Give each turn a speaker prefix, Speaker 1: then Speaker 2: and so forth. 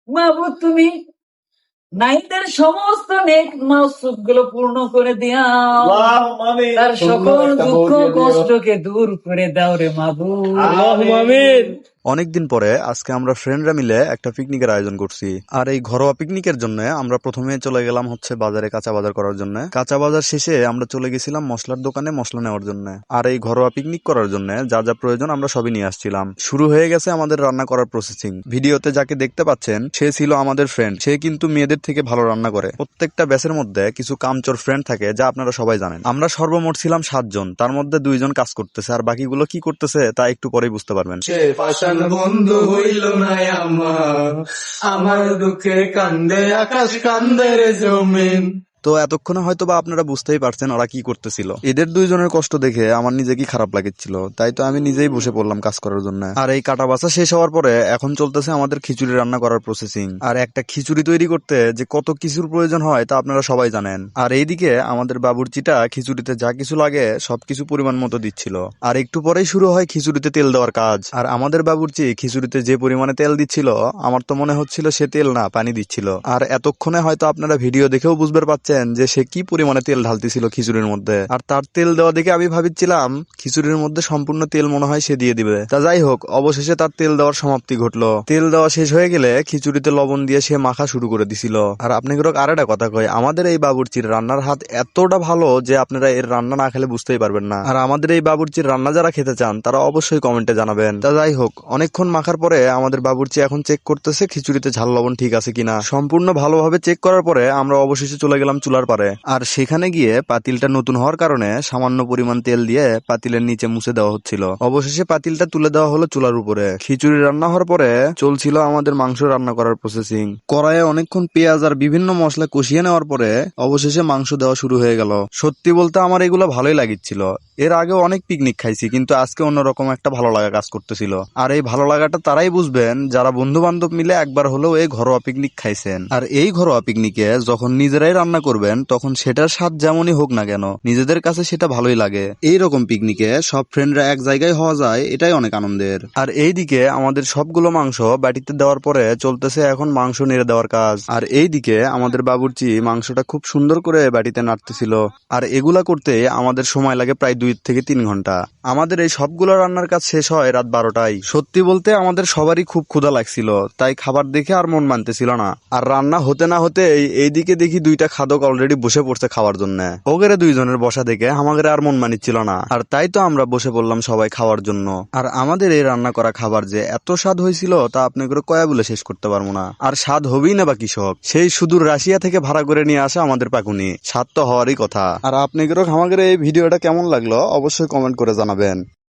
Speaker 1: মাবুদ তুমি নাইদের সমস্ত নেক মাসুক গুলো পূর্ণ করে দাও, তার সকল দুঃখ কষ্টকে দূর করে দাও রে মাবুদ।
Speaker 2: অনেকদিন পরে আজকে আমরা ফ্রেন্ডরা মিলে একটা পিকনিকের আয়োজন করছি। আর এই ঘরোয়া পিকনিকের জন্য আমরা প্রথমে চলে গেলাম হচ্ছে বাজারে কাঁচা বাজার করার জন্য। কাঁচা বাজার শেষে আমরা চলে গেছিলাম মশলার দোকানে মশলা নেওয়ার জন্য। আর এই ঘরোয়া পিকনিক করার জন্য যা যা প্রয়োজন আমরা সবই নিয়ে আসছিলাম। শুরু হয়ে গেছে আমাদের রান্না করার প্রসেসিং। ভিডিওতে যাকে দেখতে পাচ্ছেন সে ছিল আমাদের ফ্রেন্ড। সে কিন্তু মেয়েদের থেকে ভালো রান্না করে। প্রত্যেকটা ব্যাচের মধ্যে কিছু কামচোর ফ্রেন্ড থাকে, যা আপনারা সবাই জানেন। আমরা সর্বমোট ছিলাম 7 জন, তার মধ্যে 2 জন কাজ করতেছে, আর বাকিগুলো কি করতেছে তা একটু পরেই বুঝতে পারবেন।
Speaker 3: বন্ধু হইল না আমার দুঃখে কান্দে আকাশ কান্দে রে জমিন।
Speaker 2: তো এতক্ষণে হয়তো বা আপনারা বুঝতেই পারছেন ওরা কি করতেছিল। এদের 2 জনের কষ্ট দেখে আমার নিজেকেই খারাপ লাগছিল, তাই তো আমি নিজেই বসে পড়লাম কাজ করার জন্য। আর এই কাটা বাছা শেষ হওয়ার পরে এখন চলতেছে আমাদের খিচুড়ি রান্না করার প্রসেসিং। আর একটা খিচুড়ি তৈরি করতে যে কত কিছুর প্রয়োজন হয় তা আপনারা সবাই জানেন। আর এইদিকে আমাদের বাবুর্চিটা খিচুড়িতে যা কিছু লাগে সবকিছু পরিমাণ মতো দিচ্ছিল। আর একটু পরেই শুরু হয় খিচুড়িতে তেল দেওয়ার কাজ। আর আমাদের বাবুর্চি খিচুড়িতে যে পরিমাণে তেল দিচ্ছিল, আমার তো মনে হচ্ছিল সে তেল না পানি দিচ্ছিল। আর এতক্ষণে হয়তো আপনারা ভিডিও দেখেও বুঝতে পারছেন যে সে কি পরিমাণে তেল ঢালতেছিল খিচুড়ির মধ্যে। আর তার তেল দেওয়া দেখে আমি ভাবছিলাম খিচুড়ির মধ্যে সম্পূর্ণ তেল মনে হয় সে দিয়ে দিবে। তা যাই হোক, অবশেষে তার তেল দেওয়ার সমাপ্তি ঘটলো। তেল দেওয়া শেষ হয়ে গেলে খিচুড়িতে লবণ দিয়ে সে মাখা শুরু করে দিছিল। আর আপনি আর একটা কথা কই, আমাদের এই বাবুর্চির রান্নার হাত এতটা ভালো যে আপনারা এর রান্না না খেলে বুঝতেই পারবেন না। আর আমাদের এই বাবুর্চির রান্না যারা খেতে চান তারা অবশ্যই কমেন্টে জানাবেন। তা যাই হোক, অনেকক্ষণ মাখার পরে আমাদের বাবুর্চি এখন চেক করতেছে খিচুড়িতে ঝাল লবণ ঠিক আছে কিনা। সম্পূর্ণ ভালোভাবে চেক করার পরে আমরা অবশেষে চলে গেলাম চুলার পারে। আর সেখানে গিয়ে পাতিলটা নতুন হওয়ার কারণে সামান্য পরিমাণ তেল দিয়ে পাতিলের নিচে মুছে দেওয়া হচ্ছিল। অবশেষে পাতিলটা তুলে দেওয়া হলো চুলার উপরে। খিচুড়ি রান্না হওয়ার পরে চলছিল আমাদের মাংস রান্না করার প্রসেসিং। কড়াইয়ে অনেকক্ষণ পেঁয়াজ আর বিভিন্ন মশলা কষিয়ে নেওয়ার পরে অবশেষে মাংস দেওয়া শুরু হয়ে গেল। সত্যি বলতে আমার এগুলো ভালোই লাগিচ্ছিল। এর আগে অনেক পিকনিক খাইছি, কিন্তু আজকে অন্যরকম একটা ভালো লাগা কাজ করতেছিল। আর এই ভালো লাগাটা তারাই বুঝবেন যারা বন্ধু বান্ধব মিলে একবার হলেও এই ঘরোয়া পিকনিক খাইছেন। আর এই ঘরোয়া পিকনিকে যখন নিজেরাই রান্না করবেন তখন সেটার স্বাদ যেমনই হোক না কেন নিজেদের কাছে সেটা ভালোই লাগে। এইরকম পিকনিকে সব ফ্রেন্ডরা এক জায়গায় হওয়া যায়, এটাই অনেক আনন্দের। আর এইদিকে আমাদের সবগুলো মাংস বাটিতে দেওয়ার পরে চলতেছে এখন মাংস নেড়ে দেওয়ার কাজ। আর এইদিকে আমাদের বাবুর্চি মাংসটা খুব সুন্দর করে বাটিতে নাড়তেছিল। আর এগুলা করতে আমাদের সময় লাগে প্রায় 2 থেকে 3 ঘন্টা। আমাদের এই সবগুলো রান্নার কাজ শেষ হয় রাত 12টায়। সত্যি বলতে আমাদের সবারই খুব ক্ষুধা লাগছিল, তাই খাবার দেখে আর মন মানতেছিল না। আর রান্না হতে না হতে এইদিকে দেখি 2টা খাদক অলরেডি বসে পড়ছে খাওয়ার জন্য। ওগেরে 2 জনের বসা দেখে আমাদের আর মন মানিচ্ছিল না। আর তাই তো আমরা বসে পড়লাম সবাই খাওয়ার জন্য। আর আমাদের এই রান্না করা খাবার যে এত স্বাদ হয়েছিল তা আপনি করে কয়া বলে শেষ করতে পারবো না। আর স্বাদ হবেই না বা কৃষক, সেই সুদূর রাশিয়া থেকে ভাড়া করে নিয়ে আসা আমাদের পাকুনি। স্বাদ তো হওয়ারই কথা। আর আপনি আমাদের এই ভিডিওটা কেমন লাগলো অবশ্যই কমেন্ট করে জানাবেন।